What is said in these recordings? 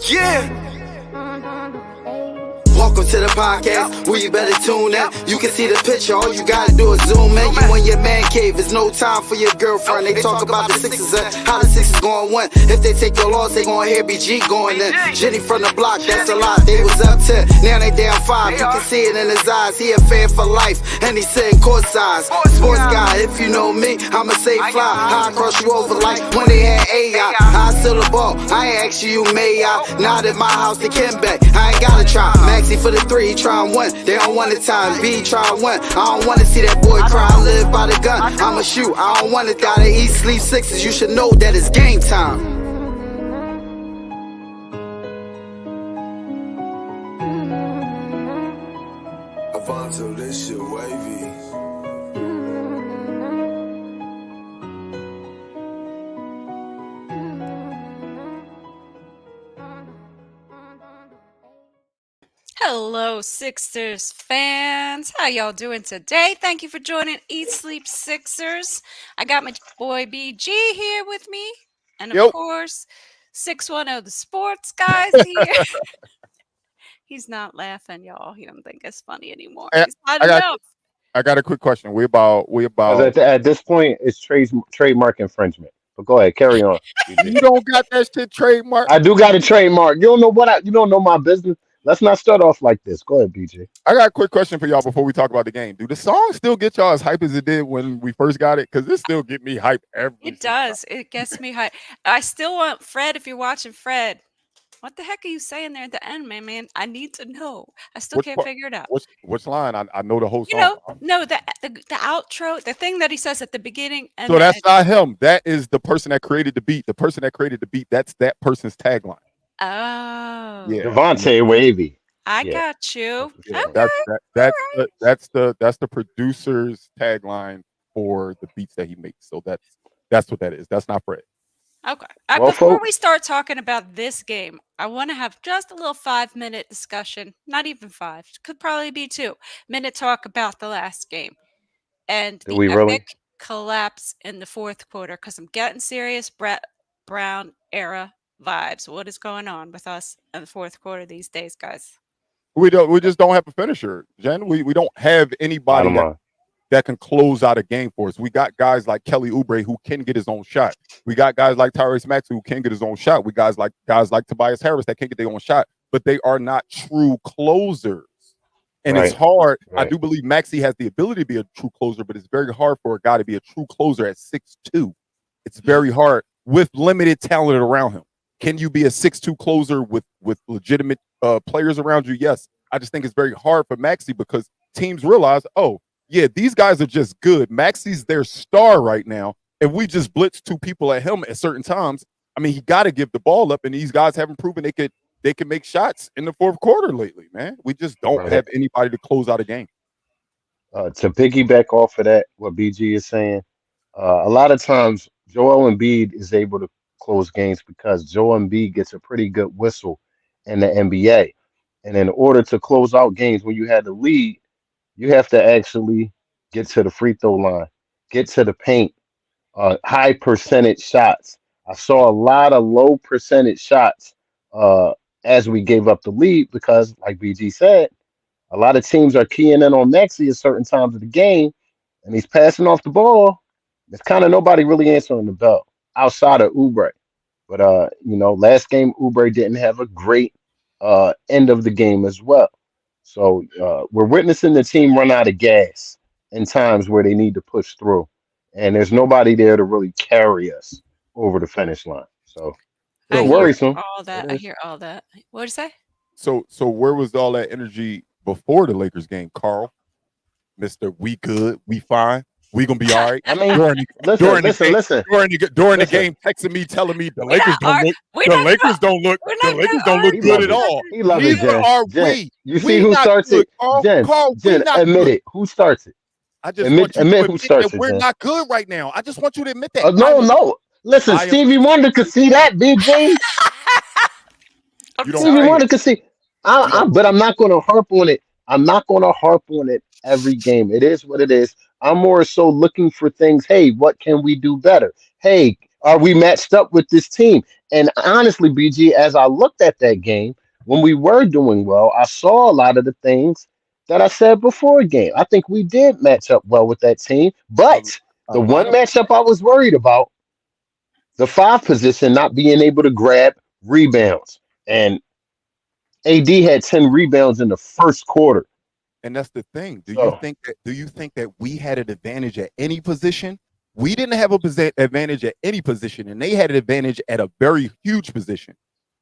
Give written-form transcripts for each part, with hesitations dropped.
Yeah. Welcome to the podcast, where you better tune in. You can see the picture, all you gotta do is zoom in. You in your man cave, it's no time for your girlfriend. They talk about the Sixers and how the Sixers gon' win. If they take your loss, they gon' hear BG going in. Jenny from the block, that's a lot. They was up 10, now they down 5. You can see it in his eyes, he a fan for life, and he sitting courtside. Sports guy, if you know me, I'ma say fly. I cross you over like when they had AI. I still the ball, I ain't ask you may I. Not at my house, they can back. I ain't gotta try. Maxie for the 3, he try and win. They don't want it time. B try and win. I don't wanna see that boy cry. I live by the gun. I'ma shoot. I don't wanna die. They eat, sleep sixes. You should know that it's game time. Avanto, this shit wavy. Hello, Sixers fans. How y'all doing today? Thank you for joining Eat Sleep Sixers. I got my boy BG here with me. And of course, 610 the sports guys here. He's not laughing, y'all. He don't think it's funny anymore. He's not enough. I got a quick question. We about at this point it's trademark infringement. But go ahead, carry on. You don't got that shit trademark. I do got a trademark. You don't know you don't know my business. Let's not start off like this. Go ahead, BJ. I got a quick question for y'all before we talk about the game. Do the song still get y'all as hype as it did when we first got it? Because it still get me hype every It does. time. It gets me hype. I still want Fred, if you're watching Fred. What the heck are you saying there at the end, man? I need to know. I still can't figure it out. Which line? I know the whole song. No, the outro, the thing that he says at the beginning. And so that's not him. That is the person that created the beat. The person that created the beat, that's that person's tagline. Oh. Yeah. Devontae Wavy. I got you. Yeah, Okay. that's the producer's tagline for the beats that he makes. So that's what that is. That's not Fred. Okay. Before we start talking about this game, I want to have just a little 5-minute discussion. Not even 5. Could probably be 2-minute talk about the last game and the epic collapse in the fourth quarter. Because I'm getting serious Brett Brown era vibes. What is going on with us in the fourth quarter these days, guys? We just don't have a finisher, Jen. We don't have anybody that can close out a game for us. We got guys like Kelly Oubre who can get his own shot. We got guys like Tyrese Maxey who can get his own shot. We guys like Tobias Harris that can get their own shot, but they are not true closers. And it's hard. I do believe Maxey has the ability to be a true closer, but it's very hard for a guy to be a true closer at 6'2". It's very hard with limited talent around him. Can you be a 6'2" closer with legitimate players around you? Yes. I just think it's very hard for Maxey because teams realize, oh, yeah, these guys are just good. Maxey's their star right now. If we just blitz 2 people at him at certain times, I mean, he got to give the ball up, and these guys haven't proven they can make shots in the fourth quarter lately, man. We just don't have anybody to close out a game. To piggyback off of that, what BG is saying, a lot of times Joel Embiid is able to close games because Joel Embiid gets a pretty good whistle in the NBA. And in order to close out games when you had the lead, you have to actually get to the free throw line, get to the paint, high percentage shots. I saw a lot of low percentage shots as we gave up the lead because, like BG said, a lot of teams are keying in on Maxey at certain times of the game, and he's passing off the ball. There's kind of nobody really answering the bell outside of Oubre. But, last game, Oubre didn't have a great end of the game as well. So we're witnessing the team run out of gas in times where they need to push through. And there's nobody there to really carry us over the finish line. So it's worrisome. I hear all that. What did you say? So where was all that energy before the Lakers game, Carl? Mr. We good, we fine, we gonna be all right. I mean, during the game, texting me, telling me the Lakers don't look good at all. He loves it, Jen. Are Jen, we? You see who starts it? Jen, admit it. Who starts it? I just admit who starts it. We're not good right now. I just want you to admit that. No. Listen, Stevie Wonder could see that, BG. Stevie Wonder could see. But I'm not going to harp on it. I'm not going to harp on it every game. It is what it is. I'm more so looking for things. Hey, what can we do better? Hey, Are we matched up with this team? And honestly, BG, as I looked at that game, when we were doing well, I saw a lot of the things that I said before game. I think we did match up well with that team. A, But a the lot one of matchup I was worried about, the five position not being able to grab rebounds. And AD had 10 rebounds in the first quarter. And that's the thing. So, Do you think that we had an advantage at any position? We didn't have a advantage at any position, and they had an advantage at a very huge position.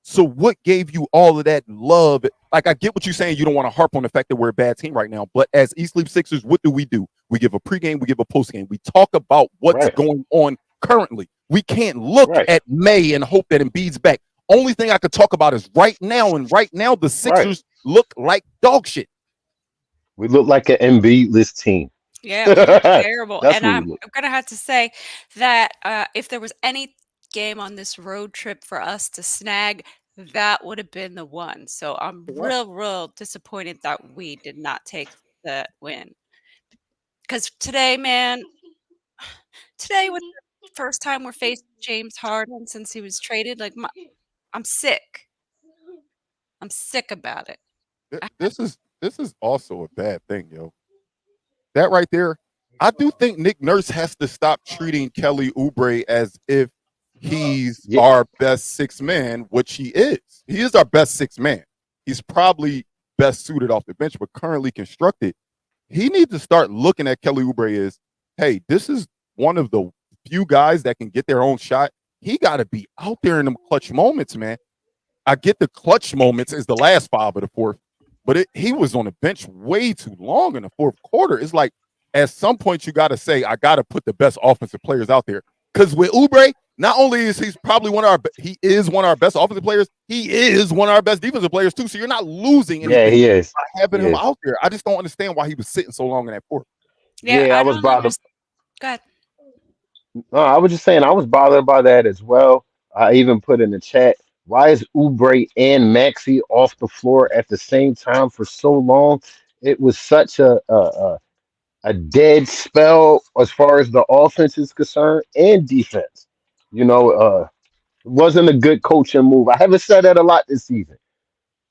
So what gave you all of that love? Like, I get what you're saying. You don't want to harp on the fact that we're a bad team right now. But as East Sleep Sixers, what do? We give a pregame, we give a postgame. We talk about what's right, going on currently. We can't look right, at May and hope that Embiid's back. Only thing I could talk about is right now, and right now the right. Sixers look like dog shit. We look like an MB-less team. Yeah, we look That's terrible, what and we I'm look. gonna have to say that, if there was any game on this road trip for us to snag, that would have been the one. So I'm Correct. real disappointed that we did not take the win. Because today, man, today was the first time we're facing James Harden since he was traded. Like, I'm sick. I'm sick about it. I This is also a bad thing, yo. That right there, I do think Nick Nurse has to stop treating Kelly Oubre as if he's Yeah, our best six man, which he is. He is our best six man. He's probably best suited off the bench, but currently constructed. He needs to start looking at Kelly Oubre as, hey, this is one of the few guys that can get their own shot. He got to be out there in them clutch moments, man. I get the clutch moments is the last five of the fourth, but he was on the bench way too long in the fourth quarter. It's like at some point you got to say, I got to put the best offensive players out there. Because with Oubre, not only is he's probably he is one of our best offensive players, he is one of our best defensive players too. So you're not losing yeah, anything he is. by having He him is. out there. I just don't understand why he was sitting so long in that fourth. Yeah, Yeah, I I was don't bothered. understand. Go ahead. No, I was just saying I was bothered by that as well. I even put in the chat, why is Oubre and Maxi off the floor at the same time for so long? It was such a dead spell as far as the offense is concerned and defense. You know, it wasn't a good coaching move. I haven't said that a lot this season,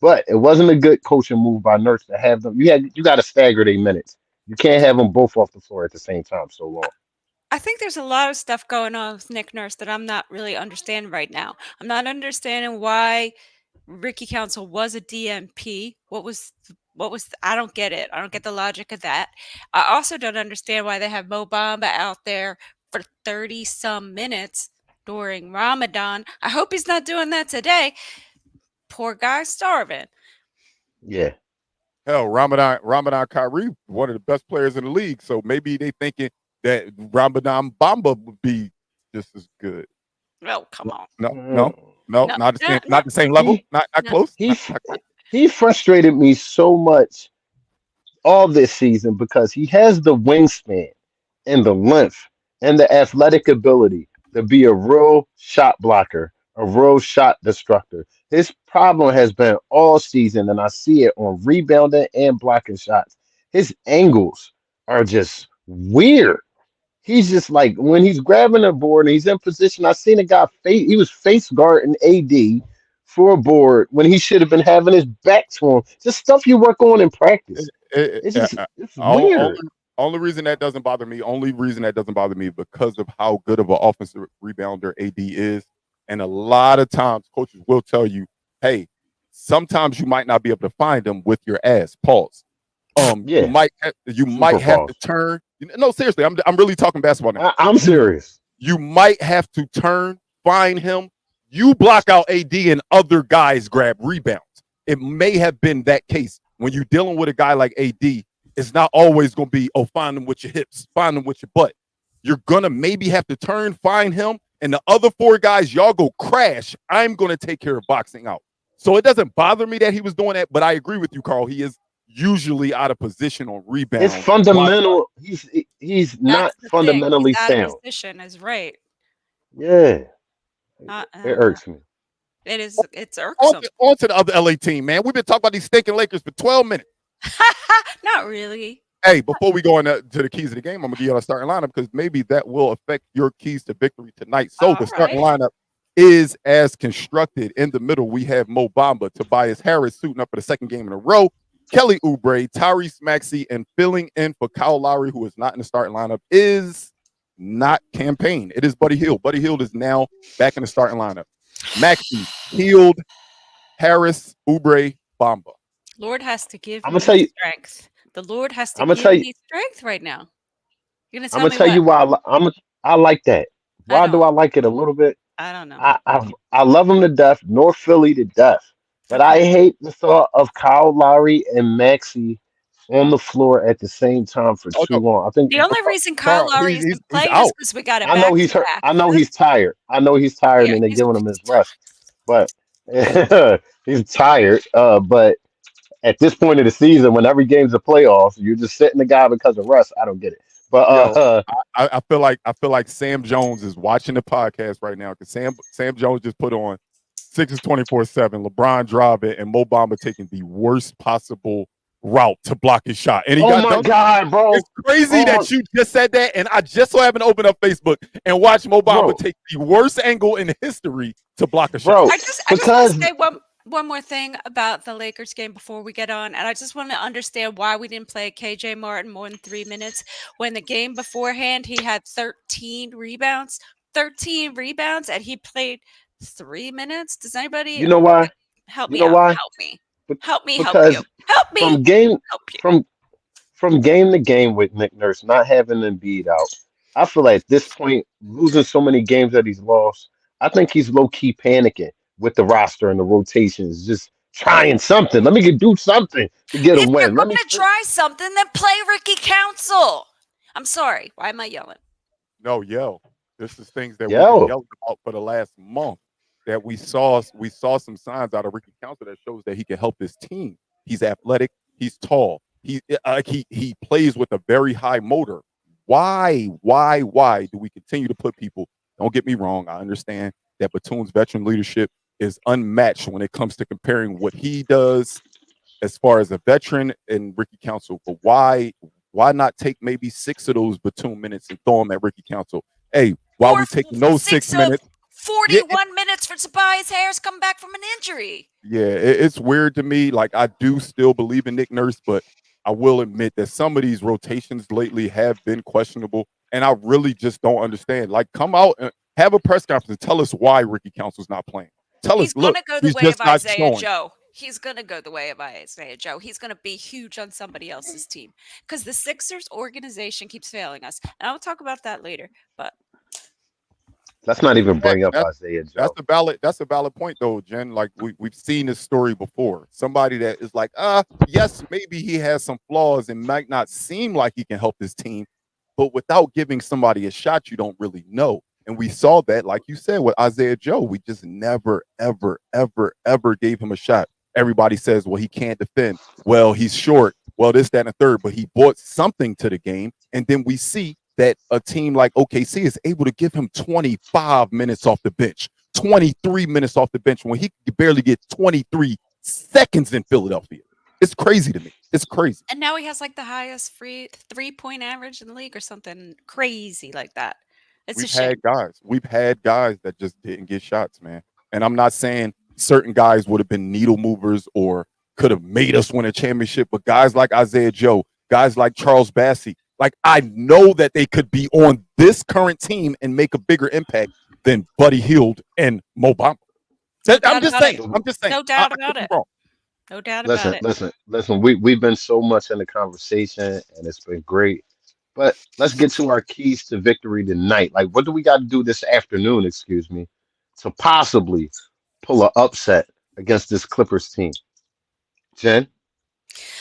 but it wasn't a good coaching move by Nurse to have them. You got to stagger their minutes. You can't have them both off the floor at the same time so long. I think there's a lot of stuff going on with Nick Nurse that I'm not really understanding right now. I'm not understanding why Ricky Council was a DMP. I don't get it. I don't get the logic of that. I also don't understand why they have Mo Bamba out there for 30 some minutes during Ramadan. I hope he's not doing that today. Poor guy starving. Yeah. Hell, Ramadan Kyrie, one of the best players in the league. So maybe they thinking that Ramadan Bamba would be just as good. Oh, come on. No, No, no, no, not the same level, He not no. close. he he frustrated me so much all this season because he has the wingspan and the length and the athletic ability to be a real shot blocker, a real shot destructor. His problem has been all season, and I see it on rebounding and blocking shots. His angles are just weird. He's just like when he's grabbing a board and he's in position. I seen a guy he was face guarding AD for a board when he should have been having his back to him. Just stuff you work on in practice. It's weird. Only reason that doesn't bother me. Only reason that doesn't bother me because of how good of an offensive rebounder AD is, and a lot of times coaches will tell you, "Hey, sometimes you might not be able to find them with your ass." Pause. You Yeah, might super have to false. turn. No, seriously, I'm really talking basketball now. I'm serious. You might have to turn, find him. You block out AD and other guys grab rebounds. It may have been that case when you're dealing with a guy like AD. It's not always going to be, oh, find them with your hips, find them with your butt. You're going to maybe have to turn, find him, and the other four guys, y'all go crash. I'm going to take care of boxing out. So it doesn't bother me that he was doing that, but I agree with you, Carl. He is usually out of position on It's rebounds. fundamental. He's not That's the thing. He's fundamentally out of sound. position is right. Yeah, it Uh, irks me. it's irksome. On to the other LA team, man. We've been talking about these stinking Lakers for 12 minutes. Not really. Hey, before we go into to the keys of the game, I'm gonna give you a starting lineup because maybe that will affect your keys to victory tonight. So All the right. starting lineup is as constructed. In the middle, we have Mo Bamba, Tobias Harris suiting up for the second game in a row, Kelly Oubre, Tyrese Maxey, and filling in for Kyle Lowry, who is not in the starting lineup, is not campaign. It is Buddy Hield. Buddy Hield is now back in the starting lineup. Maxey, Hield, Harris, Oubre, Bamba. Lord has to give I'm gonna me tell you. strength. The Lord has to I'm gonna give tell you. me strength right now. You're gonna I'm tell gonna me tell what? you why I like that. I Why do don't. I like it a little bit? I don't know. I love him to death, North Philly to death. But I Okay. hate the thought of Kyle Lowry and Maxey on the floor at the same time for Oh too no, long. I think The only reason Kyle Carl, Lowry he's isn't he's he's playing is out. because we got it I know back he's to hurt. back. I know That's he's tired. I know he's tired, yeah. and they're He's giving him his tired. rest. But he's tired. But at this point of the season, when every game's a playoff, you're just sitting the guy because of rest. I don't get it. But Yo, I feel like Sam Jones is watching the podcast right now because Sam Jones just put on Sixers 24/7. LeBron driving and Mo Bamba taking the worst possible route to block his shot, and he oh got my dunked. god, bro! It's crazy Oh my, that you just said that, and I just so happened to open up Facebook and watch Mo Bamba bro, take the worst angle in history to block a shot. bro, I just want to because say one more thing about the Lakers game before we get on, and I just want to understand why we didn't play KJ Martin more than 3 minutes when the game beforehand he had 13 rebounds, 13 rebounds, and he played 3 minutes. Does anybody you know why? help You me know out? why? Help me, Be- help me, help you, Because help me, from game help you. from from game to game with Nick Nurse not having Embiid out, I feel like at this point, losing so many games that he's lost, I think he's low key panicking with the roster and the rotations, just trying something. Let me do something to get a If you're win. Let me, going to try something, then play Ricky Council. I'm sorry. Why am I yelling? No, yo, this is things that we've been yo, yelling about for the last month. That we saw some signs out of Ricky Council that shows that he can help his team. He's athletic. He's tall. He plays with a very high motor. Why do we continue to put people? Don't get me wrong. I understand that Batum's veteran leadership is unmatched when it comes to comparing what he does as far as a veteran and Ricky Council. But why not take maybe 6 of those Batum minutes and throw them at Ricky Council? Hey, while Or we taking those 6 six of minutes, yeah, 41 minutes for Tobias Harris come back from an injury. it's weird to me. Like I do still believe in Nick Nurse, but I will admit that some of these rotations lately have been questionable, and I really just don't understand. Like, come out and have a press conference and tell us why Ricky Council's not playing. Tell us, He's going look, to go the he's way of just not Isaiah showing. Joe. He's going to go the way of Isaiah Joe. He's going to be huge on somebody else's team because the Sixers organization keeps failing us. And I'll talk about that later. But let's not even That, bring up that, Isaiah Joe. that's a valid point though, Jen. Like we've seen this story before. Somebody that is like, yes, maybe he has some flaws and might not seem like he can help his team, but without giving somebody a shot, you don't really know. And we saw that, like you said, with Isaiah Joe. We just never, ever, ever, ever gave him a shot. Everybody says, well, he can't defend. Well, he's short. Well, this, that, and the third, but he brought something to the game. And then we see that a team like OKC is able to give him 25 minutes off the bench, 23 minutes off the bench when he could barely get 23 seconds in Philadelphia. It's crazy to me. It's crazy. and now he has like the highest free 3-point average in the league or something crazy like that. It's a shame. We've had guys that just didn't get shots, man. And I'm not saying certain guys would have been needle movers or could have made us win a championship, but guys like Isaiah Joe, guys like Charles Bassey, like I know that they could be on this current team and make a bigger impact than Buddy Hield and Mo Bamba. No I'm doubt just about it. saying. I'm just saying. No doubt I about could be it. wrong. No doubt about Listen, it. listen, listen. We've been so much in the conversation, and it's been great. But let's get to our keys to victory tonight. Like, what do we got to do this afternoon? Excuse me, to possibly pull an upset against this Clippers team. Jen,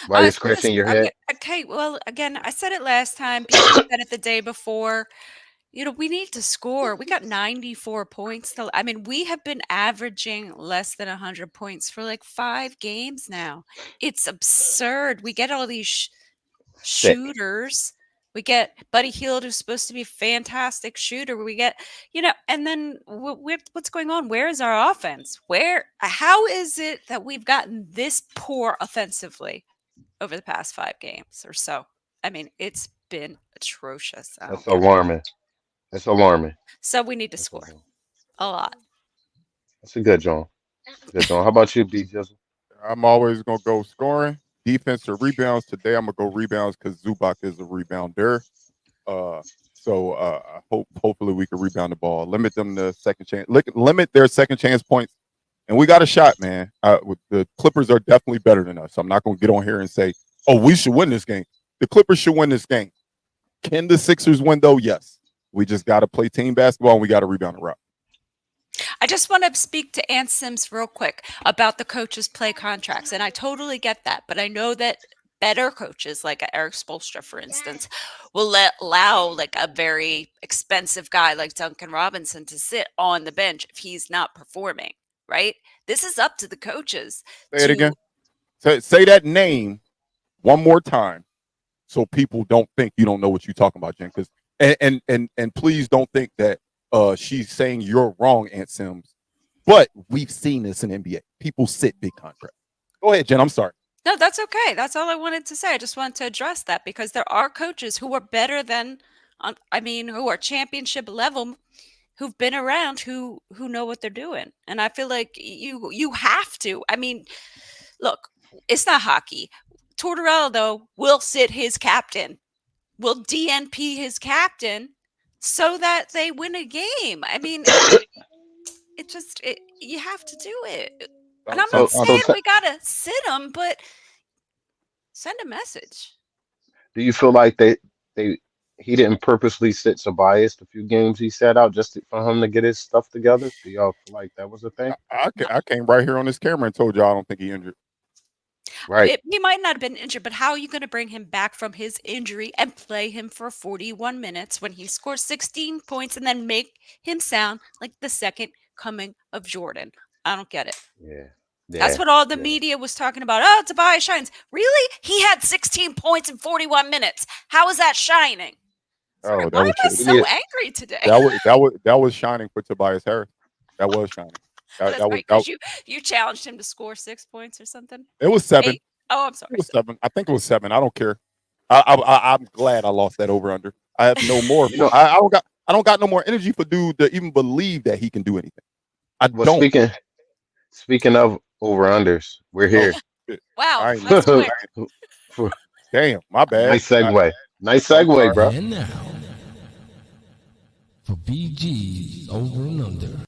why you're scratching your head? Okay, well, again, I said it last time. BG said it the day before. We need to score. We got 94 points. I mean, we have been averaging less than 100 points for like 5 games now. It's absurd. We get all these Sick. shooters. We get Buddy Hield, who's supposed to be a fantastic shooter. We get, and then what's going on? Where is our offense? How is it that we've gotten this poor offensively over the past 5 games or so? I mean, it's been atrocious. I That's don't get it. alarming. That's alarming. So we need to That's score alarming. a lot. That's a good John. That's a good John. How about you, B Jizzle? I'm always gonna go scoring, defense or rebounds. Today I'm gonna go rebounds because Zubac is a rebounder. Uh, I hopefully we can rebound the ball, limit them to second chance, limit their second chance points, and we got a shot, man. The Clippers are definitely better than us. I'm not gonna get on here and say, oh, we should win this game. The Clippers should win this game. Can the Sixers win though? Yes. We just got to play team basketball and we got to rebound the rock. I just want to speak to Ann Sims real quick about the coaches' play contracts, and I totally get that, but I know that better coaches, like Eric Spoelstra, for instance, will allow like a very expensive guy like Duncan Robinson to sit on the bench if he's not performing. Right? This is up to the coaches. Say it again. Say that name one more time, so people don't think you don't know what you're talking about, Jen. Because and please don't think that she's saying you're wrong, Aunt Sims. But we've seen this in NBA. People sit big contracts. Go ahead, Jen. I'm sorry. No, that's okay. That's all I wanted to say. I just wanted to address that because there are coaches who are better than, who are championship level, who've been around, who know what they're doing, and I feel like you have to. I mean, look, it's not hockey. Tortorella though will sit his captain, will DNP his captain, so that they win a game. I mean, you have to do it. And I'm not saying we gotta sit them, but send a message. Do you feel like he didn't purposely sit Tobias the few games he sat out for him to get his stuff together? Do y'all feel like that was a thing? I came right here on this camera and told y'all I don't think he injured. Right. He might not have been injured, but how are you going to bring him back from his injury and play him for 41 minutes when he scores 16 points and then make him sound like the second coming of Jordan? I don't get it. Yeah. That's what all the media was talking about. Oh, Tobias shines. Really? He had 16 points in 41 minutes. How is that shining? Sorry, why am I so angry today? That was shining for Tobias Harris. That was shining. That's right, because you challenged him to score 6 points or something. It was 7. 8? Oh, I'm sorry. It was 7. I think it was 7. I don't care. I'm glad I lost that over under. I have no more. I don't got no more energy for dude to even believe that he can do anything. I don't. Speaking of over unders, we're here. Wow. Damn, my bad. Nice segue. Nice segue, bro. And now for BG's over and under.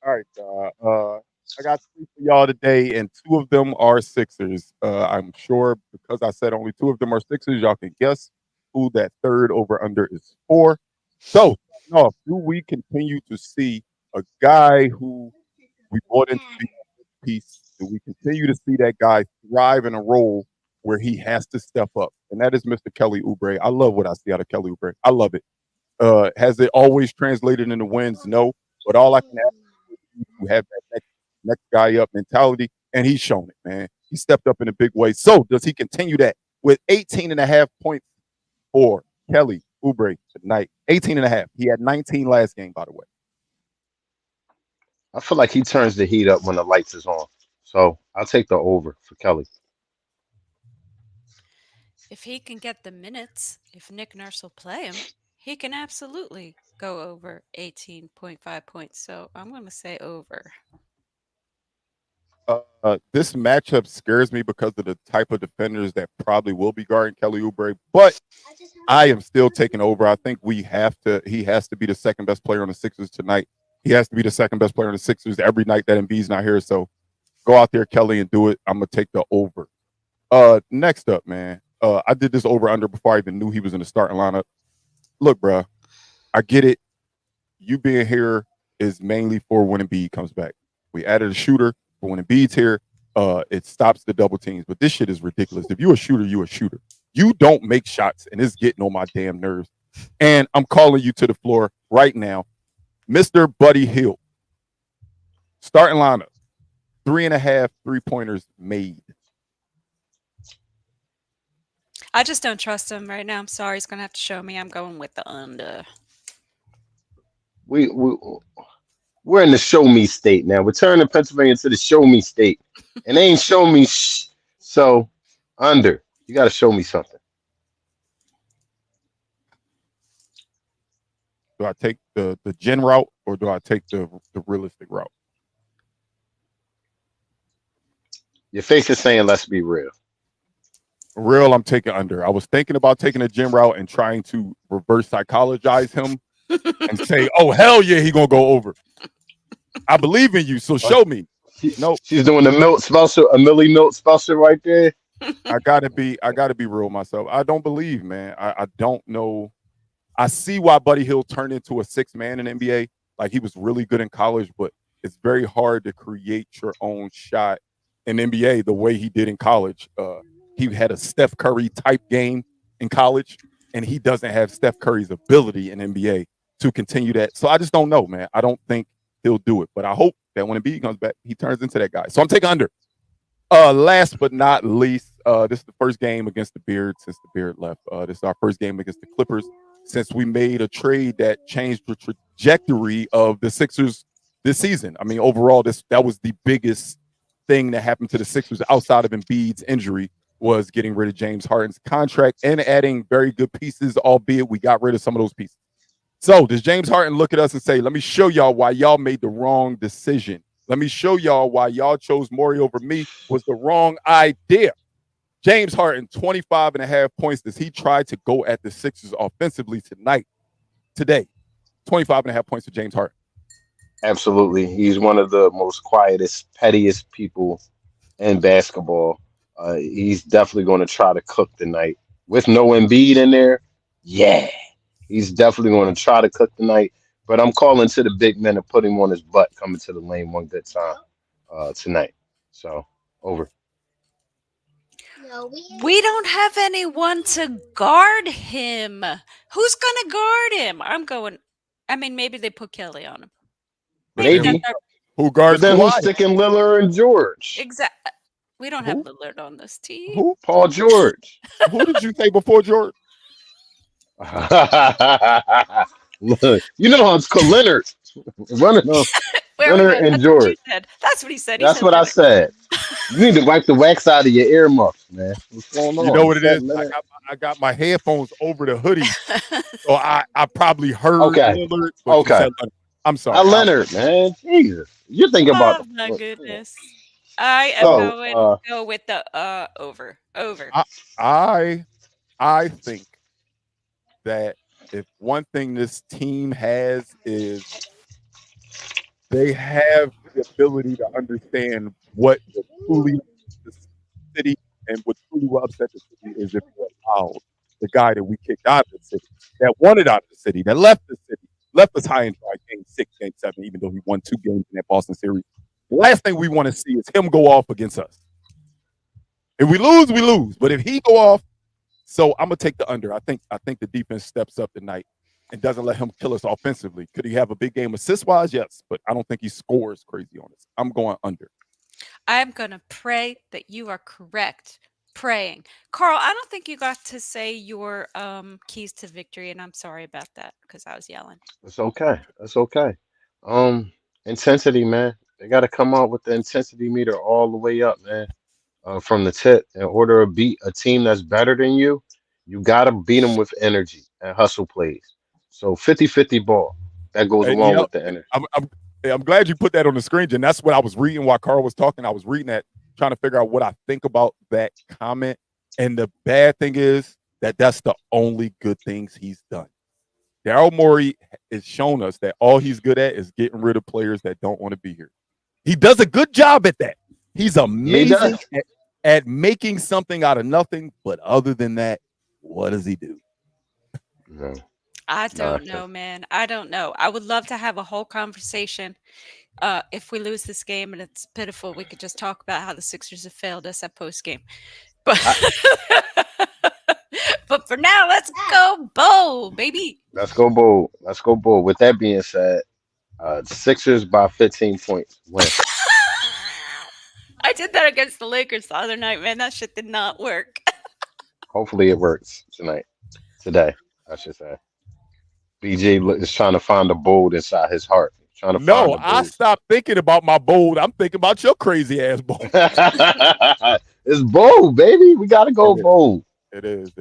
All right, I got 3 for y'all today, and 2 of them are Sixers. I'm sure because I said only 2 of them are Sixers, y'all can guess who that third over under is for. So, do we continue to see a guy who we brought into the piece? Do we continue to see that guy thrive in a role where he has to step up? And that is Mr. Kelly Oubre. I love what I see out of Kelly Oubre. I love it. Has it always translated into wins? No. But all I can ask is to have that next guy up mentality, and he's shown it, man. He stepped up in a big way. So does he continue that with 18.5 points for Kelly Oubre tonight? 18.5. He had 19 last game, by the way. I feel like he turns the heat up when the lights is on. So I'll take the over for Kelly. If he can get the minutes, if Nick Nurse will play him, he can absolutely go over 18.5 points. So I'm going to say over. This matchup scares me because of the type of defenders that probably will be guarding Kelly Oubre, but I am still taking over. I think he has to be the second best player on the Sixers tonight. He has to be the second best player on the Sixers every night that Embiid's not here. So go out there, Kelly, and do it. I'm going to take the over. Next up, man. I did this over under before I even knew he was in the starting lineup. Look, bro, I get it. You being here is mainly for when Embiid comes back. We added a shooter. But when Embiid's here, it stops the double teams. But this shit is ridiculous. If you're a shooter, you're a shooter. You don't make shots, and it's getting on my damn nerves. And I'm calling you to the floor right now, Mr. Buddy Hield. Starting lineup, 3.5 3-pointers made. I just don't trust him right now. I'm sorry. He's going to have to show me. I'm going with the under. We're in the show me state now. We're turning Pennsylvania to the show me state. And they ain't show me so under. You got to show me something. Do I take the gen route or do I take the realistic route? Your face is saying, "Let's be real." Real, I'm taking under. I was thinking about taking a gym route and trying to reverse psychologize him and say, "Oh hell yeah, he gonna go over." I believe in you, so show me. No, She's doing the Milt special, a Millie Milt special right there. I gotta be real myself. I don't believe, man. I don't know. I see why Buddy Hield turned into a 6-man in NBA. Like he was really good in college, but it's very hard to create your own shot in NBA the way he did in college. He had a Steph Curry type game in college, and he doesn't have Steph Curry's ability in NBA to continue that. So I just don't know, man. I don't think he'll do it, but I hope that when Embiid comes back, he turns into that guy. So I'm taking under. Last but not least, this is the first game against the Beard since the Beard left. This is our first game against the Clippers since we made a trade that changed the trajectory of the Sixers this season. I mean, overall, that was the biggest thing that happened to the Sixers outside of Embiid's injury was getting rid of James Harden's contract and adding very good pieces, albeit we got rid of some of those pieces. So does James Harden look at us and say, let me show y'all why y'all made the wrong decision? Let me show y'all why y'all chose Morey over me was the wrong idea. James Harden, 25.5 points. Does he try to go at the Sixers offensively today? 25.5 points for James Harden. Absolutely. He's one of the most quietest, pettiest people in basketball. He's definitely going to try to cook tonight. With no Embiid in there, yeah. He's definitely going to try to cook tonight. But I'm calling to the big men to put him on his butt coming to the lane one good time tonight. So, over. We don't have anyone to guard him. Who's going to guard him? Maybe they put Kelly on him. Maybe. Who guards But then Kawhi? who's sticking Lillard and George? Exactly. We don't have Lillard on this team. Who? Paul George. Who did you say before George? Look, you know how it's called Leonard. Leonard and George. That's what he said. That's what I said. You need to wipe the wax out of your earmuffs, man. What's going on? You know what it is? I got my headphones over the hoodie, so I probably heard Lillard. Okay. I'm sorry. Leonard, man. Jesus. You're thinking about Oh my goodness. I am going to go with the over. Over. I think that if one thing this team has is they have the ability to understand what truly the city and what truly will upset the city is if you allow the guy that we kicked out of the city, that wanted out of the city, that left the city, left us high and dry game 6, game 7, even though he won 2 games in that Boston series. The last thing we want to see is him go off against us. If we lose, we lose. But if he go off, so I'm gonna take the under. I think the defense steps up tonight and doesn't let him kill us offensively. Could he have a big game assist-wise? Yes, but I don't think he scores crazy on us. I'm going under. I'm gonna pray that you are correct. Praying. Carl, I don't think you got to say your keys to victory, and I'm sorry about that because I was yelling. It's okay. That's okay. Intensity, man. They got to come out with the intensity meter all the way up, man. From the tip. In order to beat a team that's better than you, you got to beat them with energy and hustle plays. So 50-50 ball. That goes along with the energy. I'm glad you put that on the screen, Jen. That's what I was reading while Carl was talking. I was reading that, trying to figure out what I think about that comment. And the bad thing is that that's the only good things he's done. Daryl Morey has shown us that all he's good at is getting rid of players that don't want to be here. He does a good job at that. He's amazing at making something out of nothing. But other than that, what does he do? No. I don't know, man. I don't know. I would love to have a whole conversation. If we lose this game and it's pitiful, we could just talk about how the Sixers have failed us at post game. But but for now, let's go bold, baby. Let's go bold. Let's go bold. With that being said, Sixers by 15 points win. I did that against the Lakers the other night, man. That shit did not work. Hopefully it works today, I should say. BJ is trying to find the bold inside his heart. I stopped thinking about my bold. I'm thinking about your crazy ass bold. It's bold, baby. We gotta go bold. It is.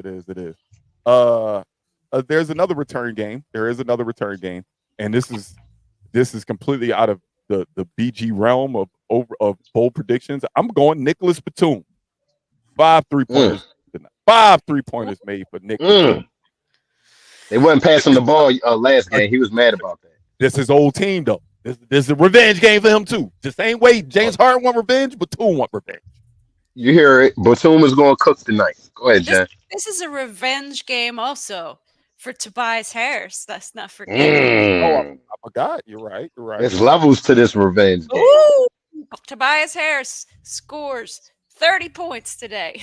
There's another return game. There is another return game, and this is completely out of the BG realm of bold predictions. I'm going Nicholas Batum. 5 3-pointers. 5 3-pointers made for Nick Batum. They wasn't passing the ball last game. He was mad about that. This is old team though. This is a revenge game for him too. The same way James Harden want revenge, Batum want revenge. You hear it? Batum is going to cook tonight. Go ahead, Jen. This is a revenge game also for Tobias Harris. Let's not forget. I forgot. You're right. There's levels to this revenge game. Ooh, Tobias Harris scores 30 points today.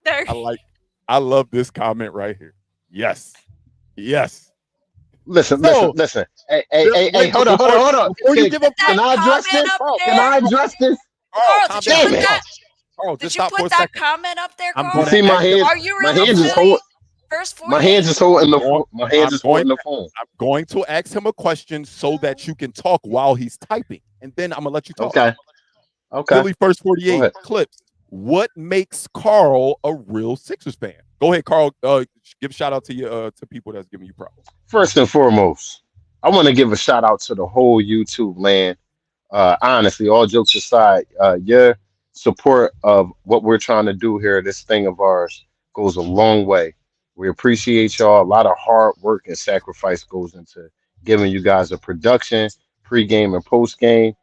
30. I love this comment right here. Yes. Listen. Hey, hold on. Before you give up, can I address this? Can I address this? Carl, Damn it. Did you put that comment up there, Carl? See my hands. Are you my really hands is holding. My hands is holding the phone. My hands is holding the phone. I'm going to ask him a question so that you can talk while he's typing, and then I'm gonna let you talk. Okay. Philly first 48 clips. What makes Carl a real Sixers fan? Go ahead, Carl. Give a shout out to you to people that's giving you props. First and foremost, I want to give a shout out to the whole YouTube land. Honestly, all jokes aside, your support of what we're trying to do here, this thing of ours, goes a long way. We appreciate y'all. A lot of hard work and sacrifice goes into giving you guys a production, pregame and postgame.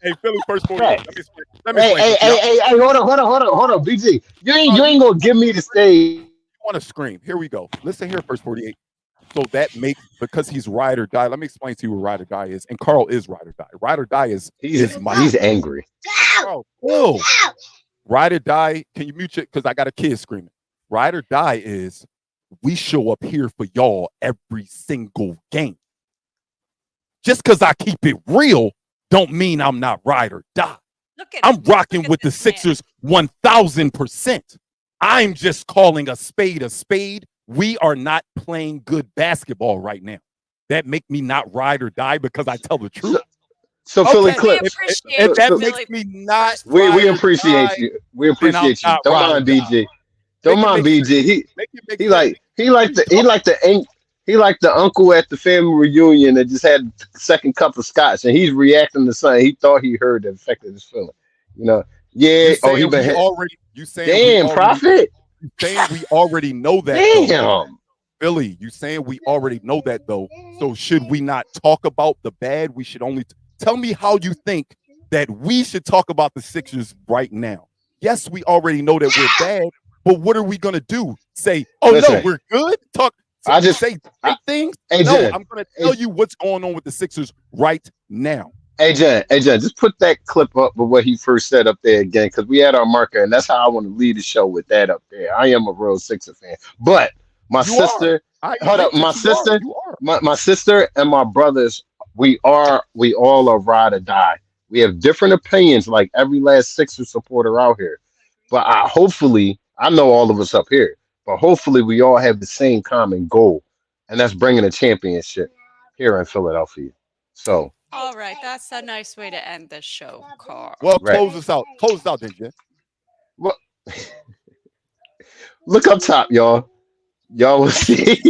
Hey, Philly first 48. Let me hey, hold on, BG. You ain't gonna give me the stage. I want to scream. Here we go. Listen here, first 48. So that makes, because he's ride or die. Let me explain to you what ride or die is. And Carl is ride or die. Ride or die is he's angry. Oh, ride or die. Can you mute it? Because I got a kid screaming. Ride or die is we show up here for y'all every single game. Just because I keep it real don't mean I'm not ride or die. I'm rocking with the Sixers 1,000%. I'm just calling a spade a spade. We are not playing good basketball right now. That make me not ride or die because I tell the truth. So Philly Clip, if that makes me not, we appreciate you. We appreciate you. Don't mind BG. Don't mind BG. He like the uncle at the family reunion that just had the second cup of scotch, and he's reacting to something he thought he heard that affected his feeling. You know, yeah. He been already. You saying damn Prophet? You saying we already know that? Damn, though. Billy. You saying we already know that though? So should we not talk about the bad? We should only tell me how you think that we should talk about the Sixers right now. Yes, we already know that we're bad, but what are we gonna do? Say, oh listen, no, we're good. Talk. So I just say things. Hey, no, Jen, I'm gonna tell you what's going on with the Sixers right now. Hey Jen, just put that clip up with what he first said up there again, because we had our marker, and that's how I want to lead the show with that up there. I am a real Sixer fan, but my sister, my sister and my brothers, we all are ride or die. We have different opinions, like every last Sixer supporter out here. But hopefully, I know all of us up here, but hopefully we all have the same common goal, and that's bringing a championship here in Philadelphia. So. All right, that's a nice way to end this show, Carl. Well, close us out. Close us out, then, Jen. Well, look up top, y'all. Y'all will see.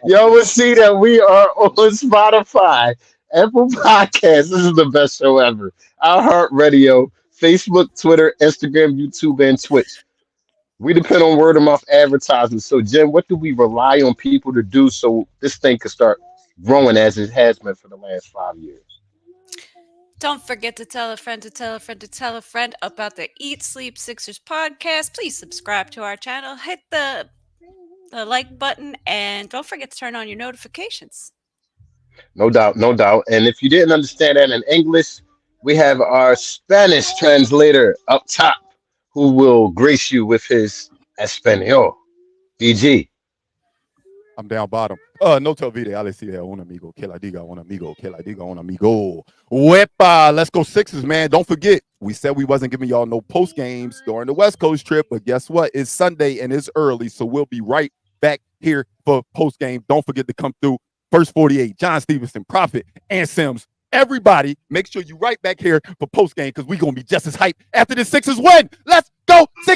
Y'all will see that we are on Spotify, Apple Podcasts. This is the best show ever. iHeartRadio, Facebook, Twitter, Instagram, YouTube, and Twitch. We depend on word of mouth advertising. So, Jen, what do we rely on people to do so this thing can start growing as it has been for the last 5 years? Don't forget to tell a friend to tell a friend to tell a friend about the Eat Sleep Sixers podcast. Please subscribe to our channel, hit the like button, and don't forget to turn on your notifications. No doubt. And if you didn't understand that in English, we have our Spanish translator up top who will grace you with his Espanol. BG. I'm down bottom. No te olvides, Alex, un amigo, que la diga un amigo, que la diga un amigo. Wepa, let's go Sixers, man. Don't forget, we said we wasn't giving y'all no post games during the West Coast trip, but guess what? It's Sunday and it's early, so we'll be right back here for post game. Don't forget to come through. First 48, John Stevenson, Prophet, and Sims everybody, make sure you right back here for post game because we're gonna be just as hyped after the Sixers win. Let's go.